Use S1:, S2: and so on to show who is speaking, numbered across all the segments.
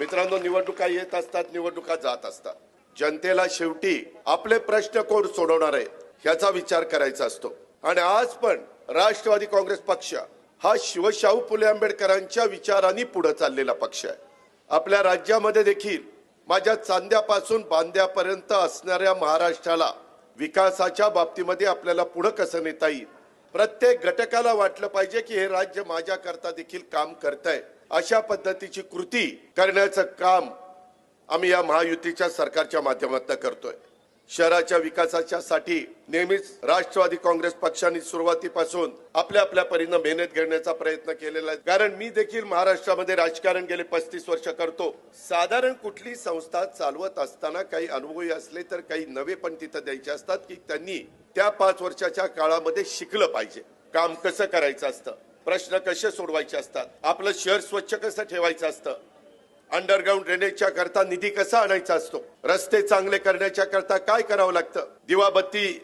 S1: मित्रांनो, निवडणुका येत असतात, निवडणुका जात असतात. जनतेला शेवटी आपले प्रश्न कोण सोडवणार आहे ह्याचा विचार करायचा असतो. आणि आज पण राष्ट्रवादी काँग्रेस पक्ष हा शिवशाहू फुले आंबेडकरांच्या विचारांनी पुढे चाललेला पक्ष आहे. आपल्या राज्यामध्ये देखील माझ्या चांद्यापासून बांद्यापर्यंत असणाऱ्या महाराष्ट्राला विकासाच्या बाबतीमध्ये आपल्याला पुढे कसं नेता येईल, प्रत्येक घटकाला वाटलं पाहिजे की हे राज्य माझ्याकरता देखील काम करतंय, अशा पद्धतीची कृती करण्याचं काम आम्ही या महायुतीच्या सरकारच्या माध्यमातून करतोय. शहराच्या विकासासाठी नेहमीच राष्ट्रवादी काँग्रेस पक्षाने सुरुवातीपासून आपल्या परीने मेहनत घेण्याचा प्रयत्न केलेला आहे. कारण मी देखील महाराष्ट्रामध्ये राजकारण गेले 35 वर्ष करतो. साधारण कुठली संस्था चालवत असताना काही अनुभवी असले तर काही नवे पण तिथे द्यायचे असतात की त्यांनी त्या 5 वर्षाच्या काळामध्ये शिकलं पाहिजे. काम कसं करायचं असतं, प्रश्न कसे सोडवायचे असतात, आपलं शहर स्वच्छ कसं ठेवायचं असतं, अंडरग्राउंड ड्रेनेजच्या करता निधी कसा आणायचा असतो, रस्ते चांगले करण्याच्या करता काय करावं लागतं, दिवाबत्ती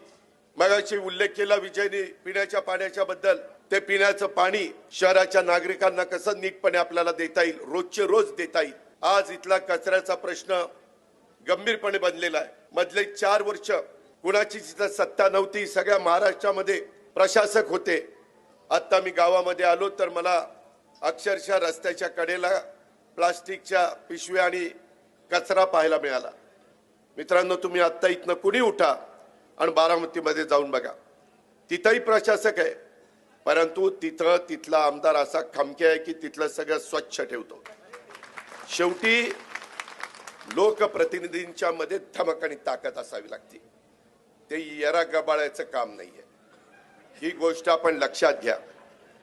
S1: मगाशी उल्लेख केला विजयने पिण्याच्या पाण्याच्या बद्दल, ते पिण्याचं पाणी शहराच्या नागरिकांना कसं नीटपणे आपल्याला देता येईल, रोजचे रोज देता येईल. आज इथला कचऱ्याचा प्रश्न गंभीरपणे बनलेला आहे. मधले 4 वर्ष कुणाची तिथं सत्ता नव्हती, सगळ्या महाराष्ट्रामध्ये प्रशासक होते. आता मी गावामध्ये आलो तर मला अक्षरशः रस्त्याच्या कडेला प्लास्टिकच्या पिशव्या आणि कचरा पाहायला मिळाला. मित्रांनो, तुम्ही आता इथनं कुणी उठा आणि बारामतीमध्ये जाऊन बघा, तिथंही प्रशासक आहे, परंतु तिथला आमदार असा खमके आहे की तिथलं सगळं स्वच्छ ठेवतो. शेवटी लोकप्रतिनिधींच्या मध्ये धमक आणि ताकद असावी लागते. ते येरा गबाळायचं काम नाहीये. ही गोष्ट आपण लक्षात घ्या.